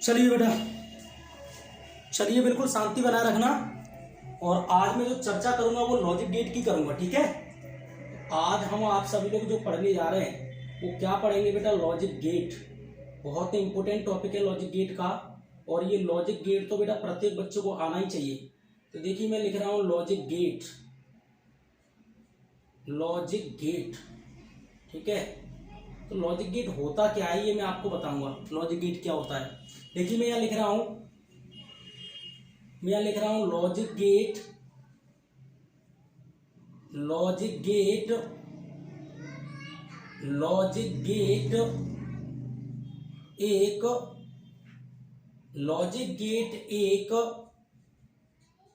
चलिए बेटा, चलिए बिल्कुल शांति बनाए रखना। और आज मैं जो चर्चा करूंगा वो लॉजिक गेट की करूंगा, ठीक है। आज हम आप सभी लोग जो पढ़ने जा रहे हैं वो क्या पढ़ेंगे बेटा, लॉजिक गेट। बहुत ही इंपॉर्टेंट टॉपिक है लॉजिक गेट का। और ये लॉजिक गेट तो बेटा प्रत्येक बच्चे को आना ही चाहिए। तो देखिए मैं लिख रहा हूं लॉजिक गेट, लॉजिक गेट, ठीक है। तो लॉजिक गेट होता क्या है ये मैं आपको बताऊंगा, लॉजिक गेट क्या होता है। देखिए मैं यहाँ लिख रहा हूं logic gate, logic gate, logic gate एक, लॉजिक गेट एक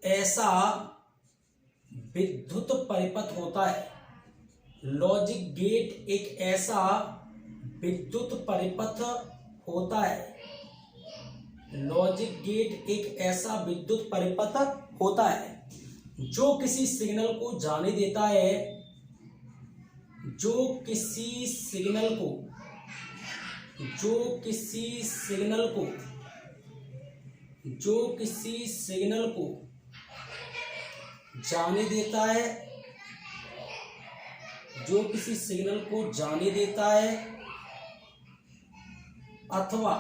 ऐसा विद्युत परिपथ होता है। लॉजिक गेट एक ऐसा विद्युत परिपथ होता है। लॉजिक गेट एक ऐसा विद्युत परिपथ होता है जो किसी सिग्नल को जाने देता है, जो किसी सिग्नल को, जो किसी सिग्नल को, जो किसी सिग्नल को जाने देता है, जो किसी सिग्नल को जाने देता है अथवा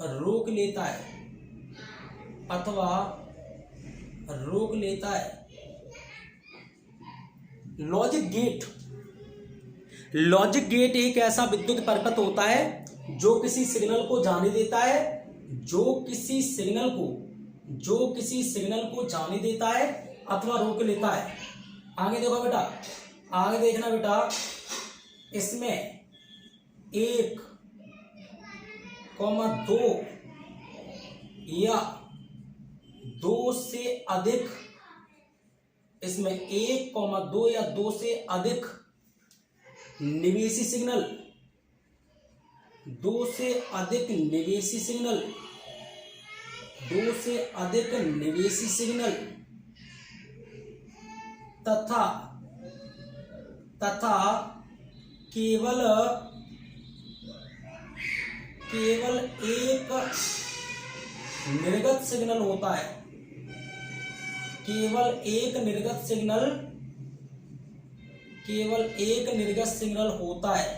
रोक लेता है, अथवा रोक लेता है। लॉजिक गेट, लॉजिक गेट एक ऐसा विद्युत परिपथ होता है जो किसी सिग्नल को जाने देता है, जो किसी सिग्नल को, जो किसी सिग्नल को जाने देता है अथवा रोक लेता है। आगे देखो बेटा, आगे देखना बेटा, इसमें 1, 2 या 2 से अधिक, इसमें 1, 2 या 2 से अधिक निवेशी सिग्नल, 2 से अधिक निवेशी सिग्नल, 2 से अधिक निवेशी सिग्नल तथा केवल एक निर्गत सिग्नल होता है, केवल एक निर्गत सिग्नल, केवल एक निर्गत सिग्नल होता है,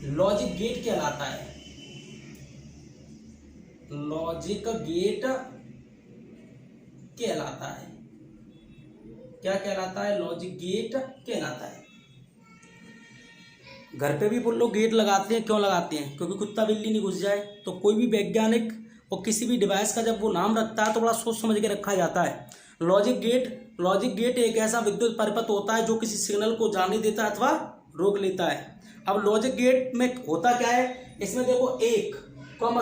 लॉजिक गेट कहलाता है। लॉजिक गेट कहलाता है। क्या कहलाता है? लॉजिक गेट कहलाता है। घर पे भी वो लोग गेट लगाते हैं, क्यों लगाते हैं? क्योंकि कुत्ता बिल्ली नहीं घुस जाए। तो कोई भी वैज्ञानिक और किसी भी डिवाइस का जब वो नाम रखता है तो बड़ा सोच समझ के रखा जाता है। लॉजिक गेट, लॉजिक गेट एक ऐसा विद्युत परिपथ होता है जो किसी सिग्नल को जाने देता है अथवा रोक लेता है। अब लॉजिक गेट में होता क्या है, इसमें देखो 1,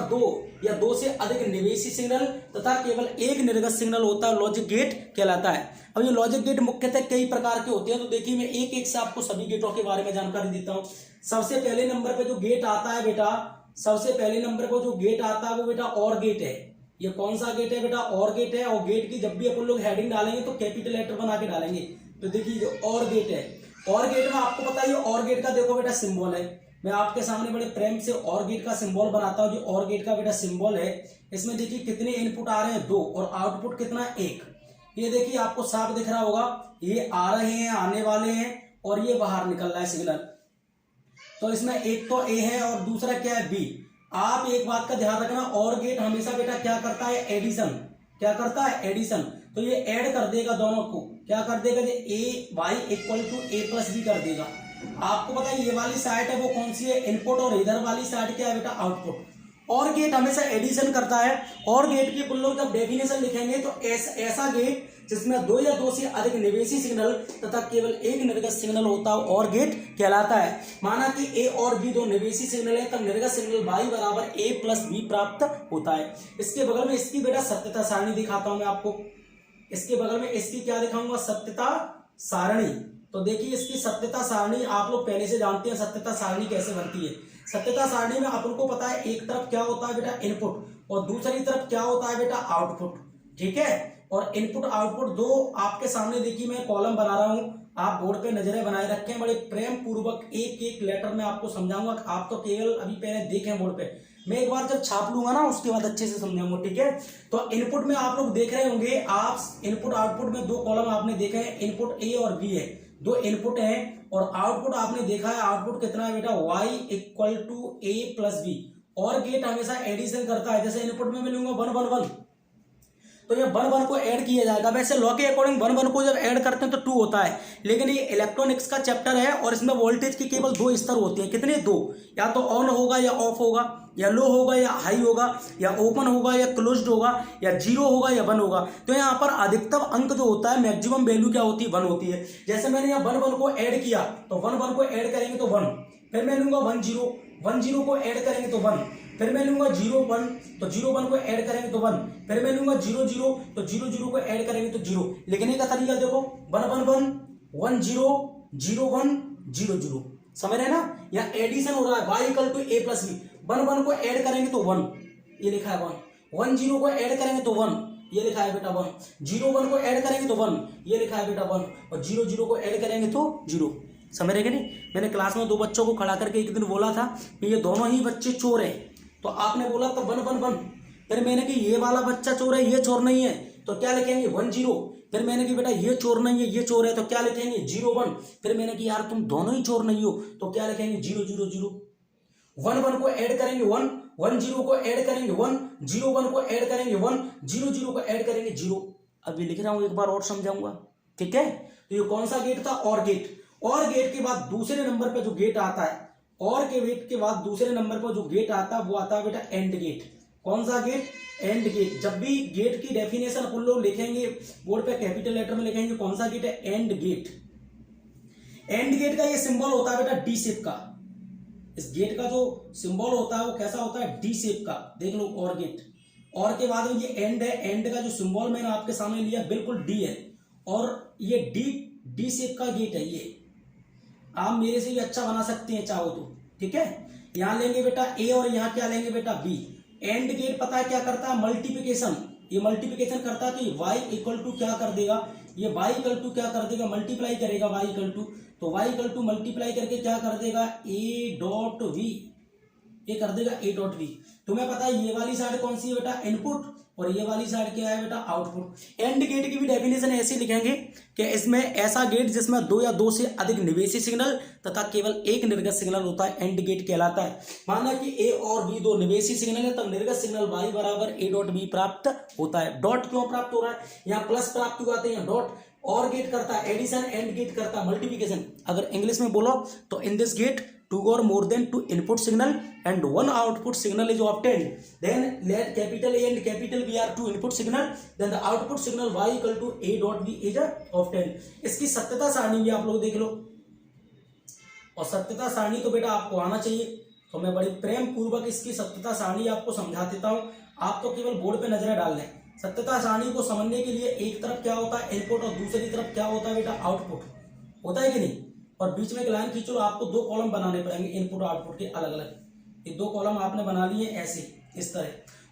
2 या 2 से अधिक निवेशी सिग्नल तथा केवल एक निर्गत सिग्नल होता है, लॉजिक गेट कहलाता है। अब ये लॉजिक गेट मुख्यतः कई प्रकार के होते हैं। तो देखिए मैं एक एक से आपको सभी गेटों के बारे में जानकारी देता हूँ। सबसे पहले नंबर पे जो गेट आता है बेटा, सबसे पहले नंबर पर जो गेट आता है वो बेटा और गेट है। ये कौन सा गेट है बेटा? और गेट है। और गेट की जब भी अपन लोग हेडिंग डालेंगे तो कैपिटल लेटर बना के डालेंगे। तो देखिए जो और गेट है, और गेट में आपको पता है और गेट का देखो बेटा सिंबल है। मैं आपके सामने बड़े प्रेम से और गेट का सिंबल बनाता हूं। जो और गेट का बेटा सिंबल है, इसमें देखिए कितने इनपुट आ रहे हैं? 2, और आउटपुट कितना? 1। ये देखिए आपको साफ दिख रहा होगा, ये आ रहे हैं, आने वाले हैं, और ये बाहर निकल रहा है सिग्नल। तो इसमें एक तो ए है और दूसरा क्या है? बी। आप एक बात का ध्यान रखना, और गेट हमेशा बेटा क्या करता है? एडिशन। क्या करता है? एडिशन। तो ये ऐड कर देगा दोनों को। क्या कर देगा? A Y equal to A plus B कर देगा। आपको पता है ये वाली साइड है वो कौन सी है? इनपुट, और इधर वाली साइड क्या है बेटा? आउटपुट। और गेट हमेशा एडिशन करता है। और गेट की लोग जब डेफिनेशन लिखेंगे तो ऐसा गेट जिसमें 2 या 2 से अधिक निवेशी सिग्नल तथा केवल एक निर्गत सिग्नल होता है और गेट कहलाता है। माना कि ए और बी 2 निवेशी सिग्नल है, तब निर्गत सिग्नल y बराबर a प्लस बी प्राप्त होता है। इसके बगल में इसकी बेटा सत्यता सारणी दिखाता हूं मैं आपको। इसके बगल में इसकी क्या दिखाऊंगा? सत्यता सारणी। तो देखिए इसकी सत्यता सारणी आप लोग पहले से जानते हैं सत्यता सारणी कैसे बनती है। सत्यता सारणी में अपन को पता है एक तरफ क्या होता है बेटा? इनपुट, और दूसरी तरफ क्या होता है बेटा? आउटपुट। ठीक है, और इनपुट आउटपुट दो आपके सामने देखिए मैं कॉलम बना रहा हूं। आप बोर्ड पे नजरें बनाए रखें, बड़े प्रेम पूर्वक एक एक लेटर में आपको समझाऊंगा। आप तो केवल अभी पहले देखें बोर्ड पे, मैं एक बार जब छाप लूंगा ना उसके बाद अच्छे से समझाऊंगा, ठीक है। तो इनपुट में आप लोग देख रहे होंगे, आप इनपुट आउटपुट में दो कॉलम आपने देखे हैं, इनपुट ए और बी है, दो इनपुट है। और आउटपुट आपने देखा है, आउटपुट कितना है बेटा, y equal to A plus B. और गेट हमेशा एडिशन करता है, जैसे इनपुट में मिलूंगा 1 1 1, तो ये 1 1 को ऐड किया जाएगा। वैसे लॉ के अकॉर्डिंग 1 1 को जब ऐड करते हैं तो 2 होता है, लेकिन ये इलेक्ट्रॉनिक्स का चैप्टर है और इसमें वोल्टेज की केवल 2 स्तर होते हैं। कितने? 2, या तो ऑन होगा या ऑफ होगा, या लो होगा या हाई होगा, या ओपन होगा या क्लोज्ड होगा, या 0 होगा या 1 होगा। तो यहाँ पर अधिकतम अंक जो होता है, मैक्सिमम वैल्यू क्या होती है, 1 होती है। जैसे मैंने यहाँ 1 1 को ऐड किया तो 1 1 को ऐड करेंगे तो 1, फिर मैं लूंगा 1 0, 1 0 को ऐड करेंगे तो 1, फिर मैं लूंगा 0 1, तो 0 1 को ऐड करेंगे तो 1, फिर मैं लूंगा 0 0, तो 0 0 को ऐड करेंगे तो 0। लिखने का तरीका देखो, 1 1 1 1 0 0 1 0 0, समझ रहे हैं ना। यहाँ एडिशन हो रहा है, y equal to A plus B. 1 1 को ऐड करेंगे तो 1, ये लिखा है 1, 1 0 को ऐड करेंगे तो 1, ये लिखा है बेटा 1, 0 1 को ऐड करेंगे तो 1, ये लिखा है बेटा 1, और 0 0 को ऐड करेंगे तो 0। समझ रहे कि नहीं। मैंने क्लास में 2 बच्चों को खड़ा करके एक दिन बोला था कि ये दोनों ही बच्चे चोर हैं, तो आपने बोला तो 1 1 1, फिर मैंने कि ये वाला बच्चा चोर है, ये चोर नहीं है, तो क्या लिखेंगे 1 0, फिर मैंने कि बेटा ये चोर नहीं है, ये चोर है, तो क्या लिखेंगे 0 1, फिर मैंने कि यार तुम दोनों ही चोर नहीं हो, तो क्या लिखेंगे 0 0 0। 1 1 को ऐड करेंगे 1, 1 0 को ऐड करेंगे 1, 0 1 को ऐड करेंगे 1, 0 0 को ऐड करेंगे 0। अभी लिख रहा हूं, एक बार और समझाऊंगा, ठीक है। तो ये कौन सा गेट था, और गेट। और गेट के बाद दूसरे नंबर पे जो गेट आता है, और के गेट के बाद दूसरे नंबर पर जो गेट आता है वो आता है बेटा एंड गेट। कौन सा गेट, एंड गेट। जब भी गेट की डेफिनेशन अपन लोग लिखेंगे बोर्ड पे कैपिटल लेटर में लिखेंगे कौन सा गेट है, एंड गेट। एंड गेट का ये सिंबल होता है बेटा डी शेप का। इस गेट का जो सिंबल होता है वो कैसा होता है, डी शेप का। देख लो और गेट, और के बाद ये एंड है, एंड का जो सिंबल मैंने आपके सामने लिया बिल्कुल डी है, और ये डी शेप का गेट है। ये आप मेरे से भी अच्छा बना सकते हैं चाहो तो, ठीक है। यहां लेंगे बेटा ए और यहां क्या लेंगे बेटा बी। एंड गेट पता है क्या करता है, मल्टीप्लिकेशन। ये मल्टीप्लिकेशन करता है तो ये y इक्वल टू क्या कर देगा, ये y इक्वल टू क्या कर देगा, मल्टीप्लाई करेगा y इक्वल टू, तो y इक्वल टू मल्टीप्लाई करके क्या कर देगा, a डॉट v, ये कर देगा a डॉट v। तुम्हें पता है ये वाली साइड कौन सी है बेटा, इनपुट, और ये वाली साइड क्या है बेटा, आउटपुट। एंड गेट की भी डेफिनेशन ऐसे लिखेंगे कि इसमें ऐसा गेट जिसमें 2 या 2 से अधिक निवेशी सिग्नल तथा केवल एक निर्गत सिग्नल होता है, एंड गेट कहलाता है। माना कि ए और बी 2 निवेशी सिग्नल है, तब निर्गत सिग्नल y बराबर a डॉट b प्राप्त होता है। डॉट क्यों प्राप्त हो रहा है, यहाँ प्लस प्राप्त हुआ है, यहाँ डॉट। और गेट करता है एडिशन, एंड गेट करता है मल्टीप्लिकेशन। अगर इंग्लिश में बोलो तो in this gate 2 or more than 2 input signal and 1 output signal is obtained, then let capital A and capital B are 2 input signal, then the output signal y equal to a dot b is obtained। इसकी सत्यता सारणी भी आप लोग देख लो, और सत्यता सारणी तो बेटा आपको आना चाहिए, तो मैं बड़ी प्रेम पूर्वक इसकी सत्यता सारणी आपको समझा देता हूँ। आप तो केवल बोर्ड पे नजरें डाल लें। सत्यता सारणी को समझने के लिए एक तरफ क्या होता है इनपुट, और दूसरी तरफ क्या होता है बेटा आउटपुट, होता है कि नहीं। और बीच में एक लाइन खींच लो, आपको 2 कॉलम बनाने पड़ेंगे इनपुट आउटपुट के अलग अलग। ये 2 कॉलम आपने बना लिए ऐसे इस तरह,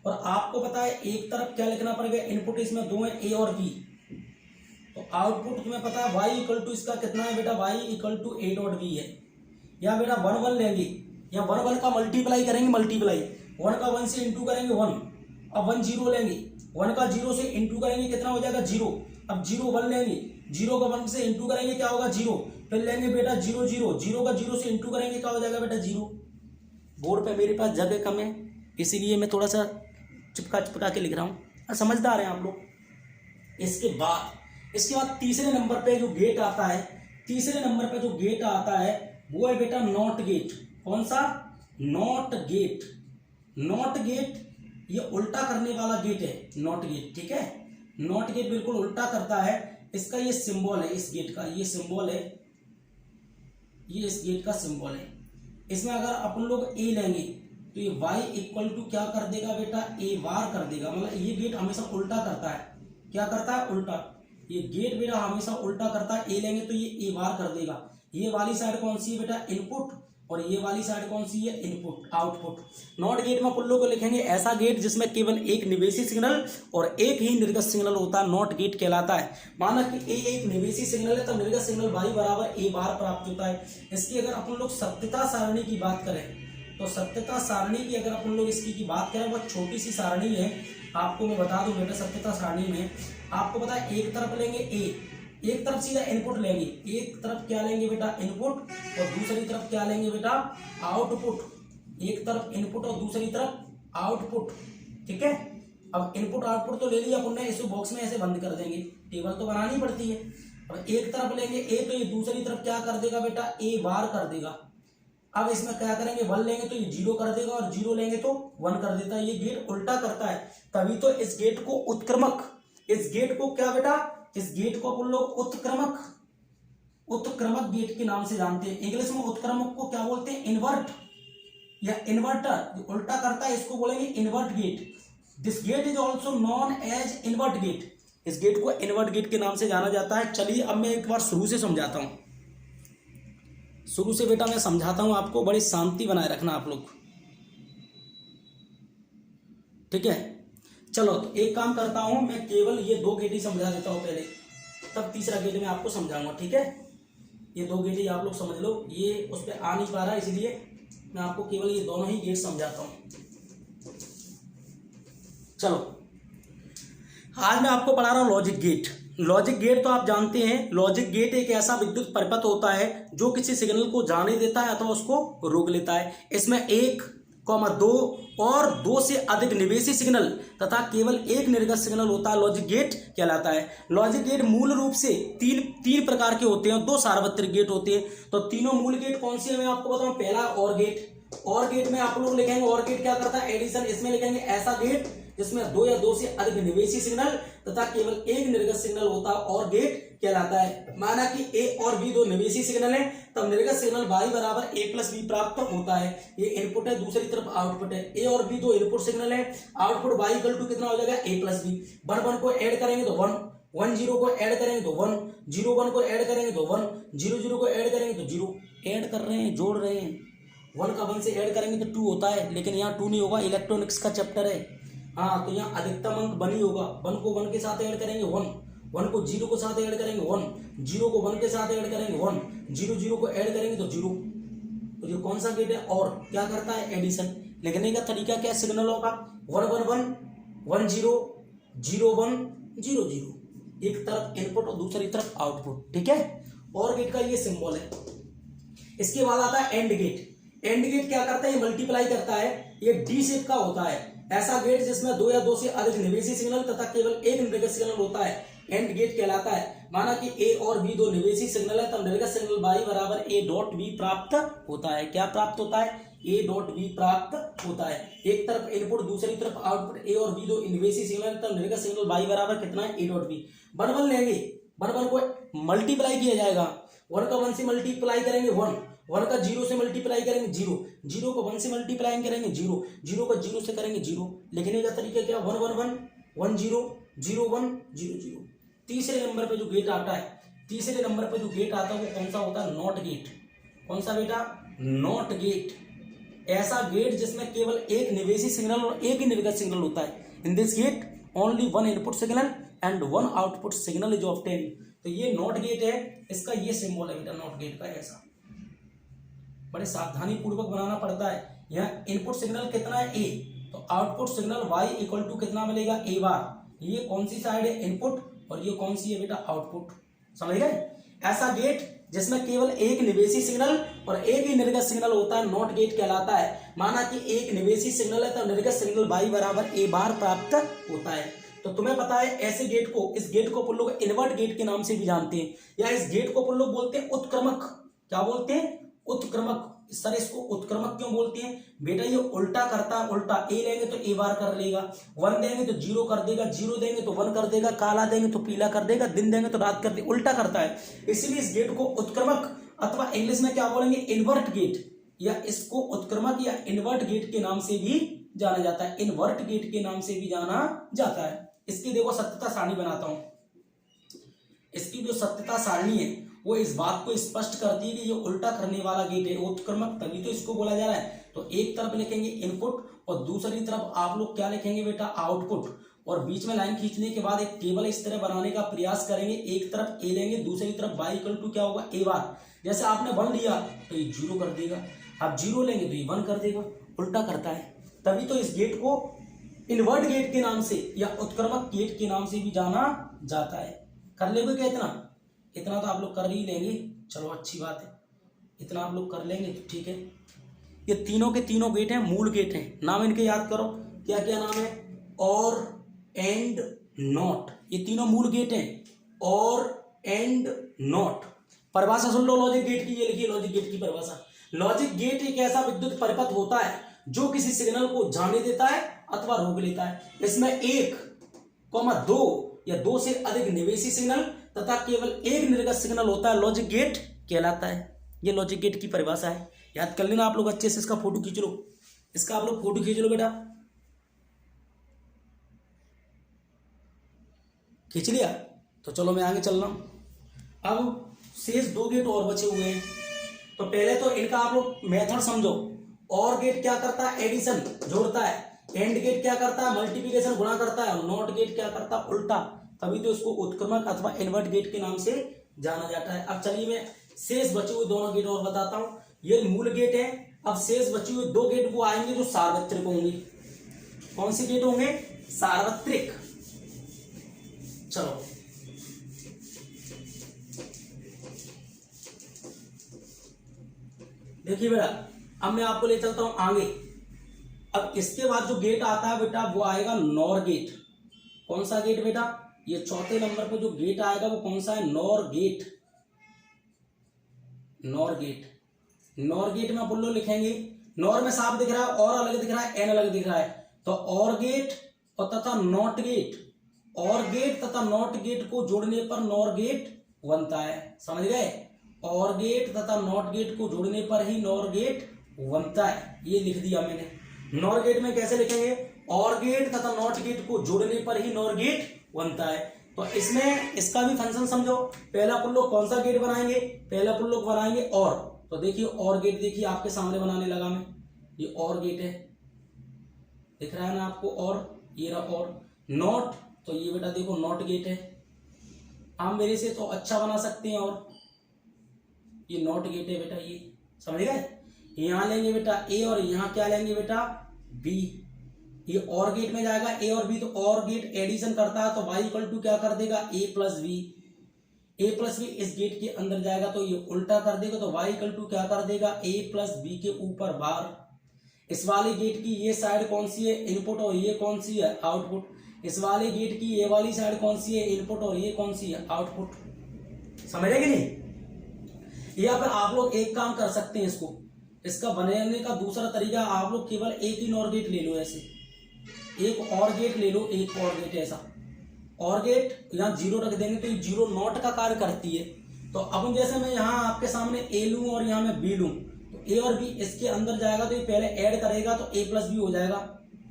और आपको पता है एक तरफ क्या लिखना पड़ेगा, इनपुट इसमें 2 है ए और बी, तो आउटपुट तुम्हें पता है y इक्वल टू इसका कितना है बेटा, y equal to a dot B है। या बेटा 1 1 लेंगे, या 1 1 का मल्टीप्लाई करेंगे, मल्टीप्लाई 1 का 1 से इंटू करेंगे 1, अब 1 0 लेंगे, 1 का 0 से इंटू करेंगे कितना हो जाएगा 0, अब 0 1 लेंगे, 0 का 1 से इंटू करेंगे क्या होगा 0, फिर लेंगे बेटा 0 0, 0 का 0 से इंटू करेंगे क्या हो जाएगा बेटा 0। बोर्ड पे मेरे पास जगह कम है इसीलिए मैं थोड़ा सा चिपका के लिख रहा हूँ, समझदार हैं आप लोग। इसके बाद तीसरे नंबर पे जो गेट आता है, तीसरे नंबर पे जो गेट आता है वो है बेटा नॉट गेट। कौन सा, नॉट गेट। नॉट गेट ये उल्टा करने वाला गेट है, नॉट गेट, ठीक है। नॉट गेट बिल्कुल उल्टा करता है। इसका ये सिंबल है, इस गेट का ये सिंबल है, ये इस गेट का सिंबल है। इसमें अगर अपन लोग ए लेंगे तो ये y इक्वल टू क्या कर देगा बेटा, ए बार कर देगा। मतलब ये गेट हमेशा उल्टा करता है, क्या करता है उल्टा। ये गेट बेटा हमेशा उल्टा करता है, ए लेंगे तो ये ए बार कर देगा। ये वाली साइड कौन सी है बेटा, इनपुट, और ये वाली साइड कौन सी है, इनपुट आउटपुट। नॉट गेट में अपन लोग को लिखेंगे ऐसा गेट जिसमें केवल एक निवेशी सिग्नल और एक ही निर्गत सिग्नल होता है, नॉट गेट कहलाता है। माना कि ए एक निवेशी सिग्नल है तो निर्गत सिग्नल y बराबर ए बार प्राप्त होता है। इसकी अगर अपन लोग सत्यता सारणी की बात करें तो सत्यता सारणी की अगर अपन लोग इसकी बात करें, वह छोटी सी सारणी है। आपको मैं बता दूं बेटा, सत्यता सारणी में आपको पता है एक तरफ लेंगे ए, एक तरफ सीधा इनपुट लेंगे, एक तरफ क्या लेंगे बेटा इनपुट और दूसरी तरफ क्या लेंगे बेटा आउटपुट। एक तरफ इनपुट और दूसरी तरफ आउटपुट, ठीक है। अब इनपुट आउटपुट तो ले लिया अपन ने, इसे बॉक्स में ऐसे बंद कर देंगे, टेबल तो बनानी पड़ती है। अब एक तरफ लेंगे ए तो ये दूसरी तरफ क्या कर देगा बेटा ए बार कर देगा। अब इसमें क्या करेंगे 1 लेंगे तो ये 0 कर देगा और 0 लेंगे तो 1 कर देता है। ये गेट उल्टा करता है, तभी तो इस गेट को उत्क्रमक, इस गेट को क्या बेटा, इस गेट को अपन लोग उत्क्रमक, उत्क्रमक गेट के नाम से जानते हैं। इंग्लिश में उत्क्रमक को क्या बोलते हैं, इन्वर्ट या इन्वर्टर। उल्टा करता है इसको बोलेंगे invert gate. This gate is also known as invert gate. इस गेट को इन्वर्ट गेट के नाम से जाना जाता है। चलिए अब मैं एक बार शुरू से समझाता हूं, शुरू से बेटा मैं समझाता हूं आपको, बड़ी शांति बनाए रखना आप लोग, ठीक है। चलो तो एक काम करता हूं, मैं केवल ये 2 गेट ही समझा देता हूं पहले, तब तीसरा गेट मैं आपको समझाऊंगा, ठीक है। ये 2 गेट ही आप लोग समझ लो, ये उस पर आ नहीं पा रहा इसलिए मैं आपको केवल ये दोनों ही गेट समझाता हूं। चलो आज मैं आपको पढ़ा रहा हूं लॉजिक गेट। लॉजिक गेट तो आप जानते हैं, लॉजिक गेट एक ऐसा विद्युत परिपथ होता है जो किसी सिग्नल को जाने देता है अथवा उसको रोक लेता है। इसमें 1, 2 और 2 से अधिक निवेशी सिग्नल तथा केवल एक निर्गत सिग्नल होता है, लॉजिक गेट कहलाता है। लॉजिक गेट मूल रूप से तीन प्रकार के होते हैं, 2 सार्वत्रिक गेट होते हैं। तो तीनों मूल गेट कौन से हैं मैं आपको बताऊं। पहला और गेट, और गेट में आप लोग लिखेंगे, और गेट क्या करता है एडिशन। इसमें लिखेंगे ऐसा गेट जिसमें 2 या 2 से अधिक निवेशी सिग्नल तथा केवल एक निर्गत सिग्नल होता है, और गेट कहलाता है। माना कि ए और बी 2 निवेशी सिग्नल है, तब निर्गत सिग्नल y बराबर a प्लस बी प्राप्त होता है। ये इनपुट है, दूसरी तरफ आउटपुट है। ए और बी 2 इनपुट सिग्नल है, आउटपुट y इक्वल टू कितना हो जाएगा a प्लस बी। 1 को ऐड करेंगे तो 1, 1 0 को ऐड करेंगे तो 1, 0 1 को ऐड करेंगे तो 1, 0 0 को ऐड करेंगे तो 0। ऐड कर रहे हैं, जोड़ रहे हैं। 1 का 1 से ऐड करेंगे तो 2 होता है, लेकिन यहाँ 2 नहीं होगा, इलेक्ट्रॉनिक्स का चैप्टर है। हाँ तो यहाँ अधिकतम अंक 1 ही होगा। 1 को 1 के साथ ऐड करेंगे 1, 1 को 0 के साथ ऐड करेंगे 1, 0 को 1 के साथ ऐड करेंगे 1, 0 0 को ऐड करेंगे तो 0। तो ये कौन सा गेट है, और क्या करता है एडिशन। लिखने का तरीका क्या है सिग्नलों का, 1 1 1 1 0 0 1 0 0, एक तरफ इनपुट और दूसरी तरफ आउटपुट, ठीक है। और गेट का ये सिंबल है। इसके बाद आता है एंड गेट। एंड गेट क्या करता है, ये मल्टीप्लाई करता है, ये डी शेप का होता है। ऐसा गेट जिसमें 2 या 2 से अधिक निवेशी सिग्नल तथा केवल एक निर्गत सिग्नल होता है, एंड गेट कहलाता है। माना कि ए और बी 2 निवेशी सिग्नल है, तब निर्गत सिग्नल y बराबर a डॉट बी प्राप्त होता है। क्या प्राप्त होता है, a डॉट बी प्राप्त होता है। एक तरफ इनपुट दूसरी तरफ आउटपुट, ए और बी 2 निवेशी सिग्नल, तब निर्गत सिग्नल y बराबर कितना है a डॉट बी। 1 1 लेंगे, 1 1 को मल्टीप्लाई किया जाएगा, 1 का 1 से मल्टीप्लाई करेंगे 1, 1 का 0 से मल्टीप्लाई करेंगे 0, 0 को 1 से मल्टीप्लाई करेंगे 0, 0 को 0 से करेंगे 0। लिखने का तरीका क्या, 1 1 1 1 0 0 1 0 0। तीसरे नंबर पे जो गेट आता है, तीसरे नंबर पे जो गेट आता है वो कौन सा होता है, नॉट गेट। कौन सा बेटा, नॉट गेट। ऐसा गेट जिसमें केवल एक निवेशी सिग्नल और एक ही निर्गत सिग्नल होता है। इन this get only 1 input signal and 1 output signal is obtain. तो ये नॉट गेट है, इसका ये सिंबल है बेटा नॉट गेट का। ऐसा बड़े सावधानी पूर्वक बनाना पड़ता है। यहाँ इनपुट सिग्नल कितना है a, तो output signal y equal to कितना मिलेगा a बार। ये कौन सी साइड है, इनपुट, और ये कौन सी है बेटा आउटपुट। समझ गए। ऐसा गेट जिसमें केवल एक निवेशी सिग्नल और एक ही निर्गत सिग्नल होता है, नॉट गेट कहलाता है। माना कि एक निवेशी सिग्नल है तो निर्गत सिग्नल y बराबर a बार प्राप्त होता है। तो तुम्हें पता है ऐसे गेट को, इस गेट को अपन लोग इन्वर्ट गेट के नाम से भी जानते हैं, या इस गेट को अपन लोग बोलते हैं उत्क्रमक। क्या बोलते हैं, उत्क्रमक। सर इसको उत्क्रमक क्यों बोलते हैं बेटा, ये उल्टा करता है। उल्टा ए लेंगे तो ए बार कर लेगा, 1 देंगे तो 0 कर देगा, 0 देंगे तो 1 कर देगा, काला देंगे तो पीला कर देगा, दिन देंगे तो रात कर देगा, उल्टा करता है। इसीलिए इस गेट को उत्क्रमक अथवा इंग्लिश में क्या बोलेंगे, इन्वर्ट गेट, या इसको उत्क्रमक या इन्वर्ट गेट के नाम से भी जाना जाता है। इन्वर्ट गेट के नाम से भी जाना जाता है। इसकी देखो सत्यता सारणी बनाता हूं। इसकी जो सत्यता सारणी है वो इस बात को स्पष्ट करती है कि ये उल्टा करने वाला गेट है, उत्क्रमक, तभी तो इसको बोला जा रहा है। तो एक तरफ लिखेंगे इनपुट और दूसरी तरफ आप लोग क्या लिखेंगे बेटा, आउटपुट, और बीच में लाइन खींचने के बाद एक टेबल इस तरह बनाने का प्रयास करेंगे। एक तरफ ए लेंगे, दूसरी तरफ y इक्वल टू क्या होगा, ए बार। जैसे आपने 1 लिया तो ये 0 कर देगा, आप 0 लेंगे तो ये 1 कर देगा, उल्टा करता है। तभी तो इस गेट को इन्वर्ट गेट के नाम से या उत्क्रमक गेट के नाम से भी जाना जाता है। कर लेंगे क्या इतना तो आप लोग कर ही लेंगे, चलो अच्छी बात है, इतना आप लोग कर लेंगे तो ठीक है। ये तीनों के तीनों गेट हैं, मूल गेट हैं। नाम इनके याद करो, क्या क्या नाम है, और, एंड, नॉट। ये तीनों मूल गेट हैं, और, एंड, नॉट। परिभाषा सुन लो लॉजिक गेट की, ये लिखिए लॉजिक गेट की परिभाषा। लॉजिक गेट एक ऐसा विद्युत परिपथ होता है जो किसी सिग्नल को जाने देता है अथवा रोक लेता है। इसमें 1, 2 या 2 से अधिक निवेशी सिग्नल तथा केवल एक निर्गत सिग्नल होता है, लॉजिक गेट कहलाता है। ये लॉजिक गेट की परिभाषा है, याद कर लेना आप लोग अच्छे से। इसका फोटो खींच लो, इसका आप लोग फोटो खींच लो बेटा, खींच लिया तो चलो मैं आगे चल रहा हूं। अब शेष 2 गेट और बचे हुए हैं, तो पहले तो इनका आप लोग मेथड समझो। और गेट क्या करता है, एडिशन, जोड़ता है। एंड गेट क्या करता है, मल्टीप्लिकेशन, गुणा करता है। और नॉट गेट क्या करता है, उल्टा। तभी तो इसको उत्क्रमक अथवा इन्वर्ट गेट के नाम से जाना जाता है। अब चलिए मैं शेष बचे हुए दोनों गेट और बताता हूं। ये मूल गेट है। अब शेष बचे हुए 2 गेट वो आएंगे जो सार्वत्रिक होंगे। कौन से गेट होंगे, सार्वत्रिक। चलो देखिए बेटा, अब मैं आपको ले चलता हूं आगे। अब इसके बाद जो गेट आता है बेटा वो आएगा नॉर गेट। कौन सा गेट बेटा, ये चौथे नंबर पे जो गेट आएगा वो कौन सा है, NOR gate. NOR gate, NOR gate में अपन लोग लिखेंगे, नॉर में साफ दिख रहा है, और अलग दिख रहा है, एन अलग दिख रहा है, तो और गेट और तथा नॉट गेट। और गेट तथा नॉट गेट को जोड़ने पर नॉर गेट बनता है, समझ गए। और गेट तथा नॉट गेट को जोड़ने पर ही नॉर गेट बनता है, ये लिख दिया मैंने। नॉर गेट में कैसे लिखेंगे, और गेट तथा नॉट गेट को जोड़ने पर ही नॉर गेट बनता है। तो इसमें इसका भी फंक्शन समझो। पहला अपन लोग कौन सा गेट बनाएंगे, पहला अपन लोग बनाएंगे और। तो देखिए और गेट, देखिए आपके सामने बनाने लगा मैं, ये और गेट है, दिख रहा है ना आपको, और ये रहा और। नॉट, तो ये बेटा देखो नॉट गेट है। आप मेरे से तो अच्छा बना सकते हैं, और ये नॉट गेट है बेटा, ये समझ गए। यहां लेंगे बेटा ए, और यहां क्या लेंगे बेटा, बी। ये और गेट में जाएगा ए और बी, तो और गेट एडिशन करता है, तो y इक्वल टू क्या कर देगा, a plus B. A plus B इस गेट के अंदर जाएगा तो ये उल्टा कर देगा, तो y इक्वल टू क्या कर देगा, a प्लस बी के ऊपर बार। इस वाले गेट की ये साइड कौन सी है, इनपुट, और ये कौन सी है, आउटपुट। इस वाले गेट की ये वाली साइड कौन सी है, इनपुट, और ये कौन सी है, आउटपुट। समझ रहे कि नहीं। या फिर आप लोग एक काम कर सकते हैं, इसका बनाने का दूसरा तरीका, आप लोग केवल एक ही नॉर गेट ले लो, ऐसे एक और गेट ले लो, एक और गेट ऐसा, और गेट यहाँ 0 रख देंगे तो ये 0 नॉट का कार्य करती है। तो अब जैसे मैं यहाँ आपके सामने ए लूं और यहाँ मैं बी लूं, तो ए और बी इसके अंदर जाएगा तो ये पहले ऐड करेगा तो a प्लस बी हो जाएगा,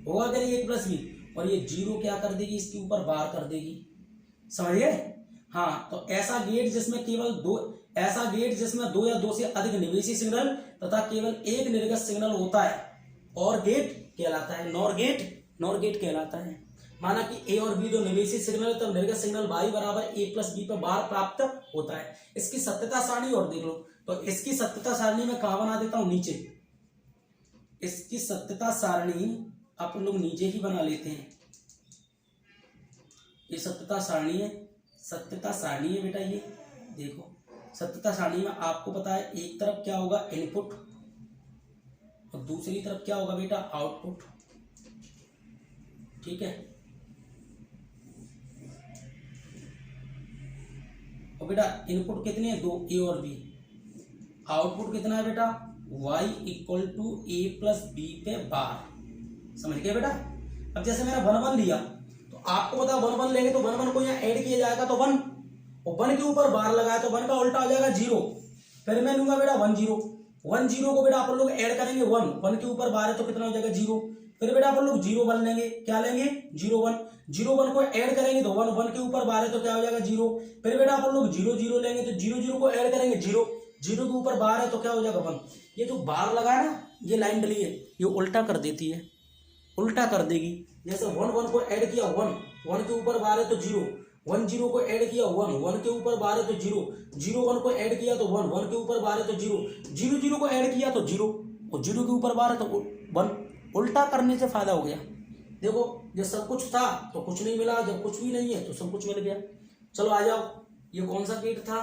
होगा क्या, ये a प्लस बी, और ये 0 क्या कर देगी, इसके ऊपर बार कर देगी। समझ गए। हाँ, तो ऐसा गेट जिसमें केवल 2, ऐसा गेट जिसमें 2 या 2 से अधिक निवेशी सिग्नल तथा केवल एक निर्गत सिग्नल होता है, और गेट कहलाता है, नॉर गेट कहलाता है। माना कि ए और बी दो निवेशी सिग्नल, तब निर्गत सिग्नल y बराबर a प्लस बी पर बार प्राप्त होता है। इसकी सत्यता सारणी और देख लो, तो इसकी सत्यता सारणी में कहां बना देता हूं, नीचे। इसकी सत्यता सारणी आप लोग नीचे ही बना लेते हैं। ये सत्यता सारणी है, सत्यता सारणी है बेटा, ये देखो सत्यता सारणी में आपको पता है एक तरफ क्या होगा, इनपुट, और दूसरी तरफ क्या होगा बेटा, आउटपुट। ठीक है। और बेटा इनपुट कितने हैं, 2, ए और बी। आउटपुट कितना है बेटा, y equal to a plus B पे बार। समझ गए बेटा। अब जैसे मैंने 1 1 लिया, तो आपको पता 1 1 लेंगे तो 1 1 को यहाँ ऐड किया जाएगा तो 1, और 1 के ऊपर बार लगाया तो 1 का उल्टा हो जाएगा 0। फिर मैं लूंगा बेटा 1 0, 1 0 को बेटा आप लोग ऐड करेंगे 1 के ऊपर बार है तो कितना हो जाएगा 0। फिर बेटा अपन लोग 0 1 लेंगे, क्या लेंगे 0 1। जीरो वन को ऐड करेंगे तो वन, वन के ऊपर बार है तो क्या हो जाएगा जीरो। फिर बेटा अपन लोग जीरो जीरो लेंगे तो जीरो जीरो को ऐड करेंगे जीरो, जीरो के ऊपर बार है तो क्या हो जाएगा वन। ये जो बार लगा है ना, ये लाइन डली है, ये उल्टा कर देती है, उल्टा कर देगी। जैसे वन वन को ऐड किया वन, वन के ऊपर बार है तो जीरो, वन जीरो को ऐड किया वन, वन के ऊपर बार है तो जीरो, जीरो वन को ऐड किया तो वन, वन के ऊपर बार है तो जीरो, जीरो जीरो को ऐड किया तो जीरो, और जीरो के ऊपर बार है तो वन। उल्टा करने से फायदा हो गया। देखो जब सब कुछ था तो कुछ नहीं मिला, जब कुछ भी नहीं है तो सब कुछ मिल गया। चलो आ जाओ, ये कौन सा गेट था,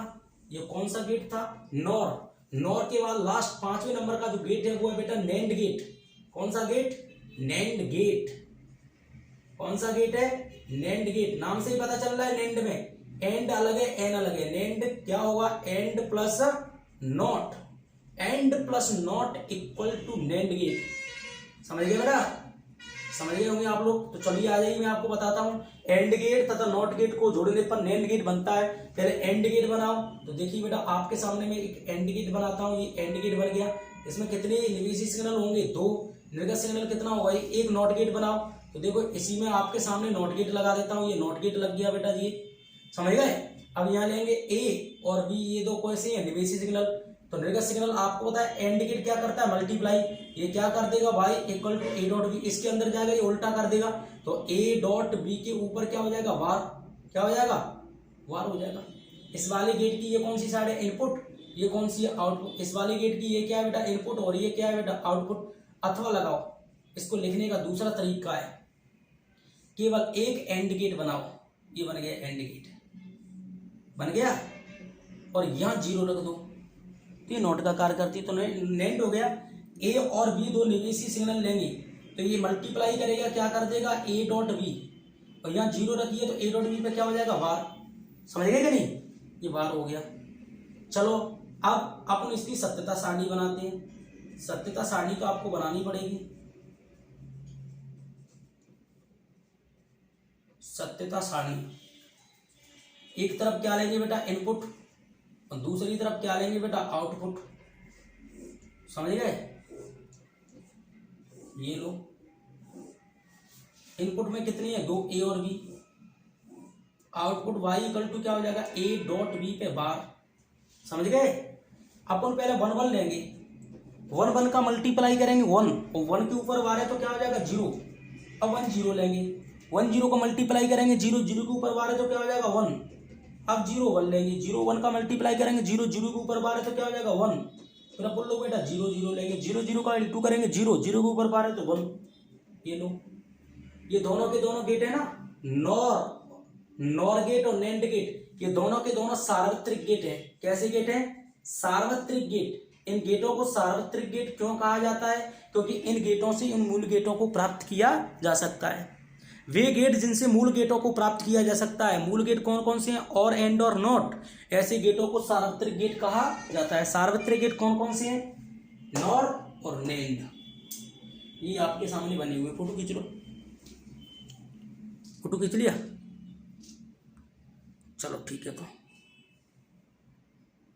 ये कौन सा गेट था, नॉर। नॉर के बाद लास्ट 5वें नंबर का जो गेट है वो है बेटा नैंड गेट। कौन सा गेट, नैंड गेट। कौन सा गेट है, नैंड गेट। नाम से ही पता चल रहा है नैंड में एंड अलग है एन अलग है। नैंड क्या होगा, AND plus NOT, AND plus NOT equal to NAND gate. समझ गए बेटा, समझ गए होंगे आप लोग। तो चलिए आ जाइए, मैं आपको बताता हूँ। एंड गेट तथा नॉट गेट को जोड़ने पर नैंड गेट बनता है। पहले एंड गेट बनाओ। तो देखिए बेटा, आपके सामने में एक एंड गेट बनाता हूँ। ये एंड गेट बन गया। इसमें कितने निवेशी सिग्नल होंगे, दो। निर्गत सिग्नल कितना होगा, एक नॉट गेट बनाओ। तो देखो इसी में आपके सामने नॉट गेट लगा देता हूँ। ये नॉट गेट लग गया बेटा जी, समझ गए। अब यहाँ लेंगे ए और बी, ये दो कैसे हैं, निवेशी सिग्नल। तो निर्गत सिग्नल आपको पता है एंड गेट क्या करता है, मल्टीप्लाई। ये क्या कर देगा भाई, equal to A dot B. इसके अंदर जाएगा, ये उल्टा कर देगा। तो ए डॉट बी के ऊपर क्या हो जाएगा, वार। क्या हो जाएगा, वार हो जाएगा। इस वाले गेट की ये कौन सी साइड है, इनपुट। ये कौन सी है, आउटपुट। इस वाले गेट की ये क्या है बेटा, इनपुट, और ये क्या है बेटा, आउटपुट। अथवा लगाओ, इसको लिखने का दूसरा तरीका है, केवल एक एंड गेट बनाओ। ये बन गया एंड गेट, बन गया। और यहां जीरो रख दो, तो ये नॉट का कार्य करती है। तो नैंड हो गया। ए और बी दो निवेशी सिग्नल लेंगे तो ये मल्टीप्लाई करेगा, क्या कर देगा, ए डॉट बी। और यहाँ जीरो रखिए तो ए डॉट बी पे क्या हो जाएगा, वार। समझ गए कि नहीं, ये वार हो गया। चलो अब अपन इसकी सत्यता सारणी बनाते हैं। सत्यता सारणी तो आपको बनानी पड़ेगी। सत्यता सारणी, एक तरफ क्या लेंगे बेटा, इनपुट, और दूसरी तरफ क्या लेंगे बेटा, आउटपुट। समझ गए, ये लो। इनपुट में कितनी है, दो, ए और B. Output Y equal to क्या हो जाएगा, ए डॉट बी पे बार। समझ गए। अपन पहले वन वन लेंगे, वन वन का मल्टीप्लाई करेंगे वन, और वन के ऊपर बार है तो क्या हो जाएगा, जीरो। अब वन जीरो लेंगे, वन जीरो को मल्टीप्लाई करेंगे जीरो, जीरो के ऊपर बार है तो क्या हो जाएगा, वन। अब जीरो वन लेंगे, जीरो वन का मल्टीप्लाई करेंगे जीरो, जीरो के ऊपर बार है तो क्या हो जाएगा, वन। फिर अपन लोग बेटा जीरो जीरो लेंगे, जीरो जीरो का इंटू करेंगे जीरो, जीरो के ऊपर बार है तो वन। ये लो, ये दोनों के दोनों गेट है ना, नॉर गेट और नैंड गेट, ये दोनों के दोनों सार्वत्रिक गेट है। कैसे गेट है, सार्वत्रिक गेट। इन गेटों को सार्वत्रिक गेट क्यों कहा जाता है, क्योंकि इन गेटों से इन मूल गेटों को प्राप्त किया जा सकता है। वे गेट जिनसे मूल गेटों को प्राप्त किया जा सकता है, मूल गेट कौन कौन से हैं, और एंड और नॉट, ऐसे गेटों को सार्वत्रिक गेट कहा जाता है। सार्वत्रिक गेट कौन कौन से हैं, नॉर और नैंड। ये आपके सामने बने हुए, फोटो खींच लो, फोटो खींच लिया। चलो ठीक है। तो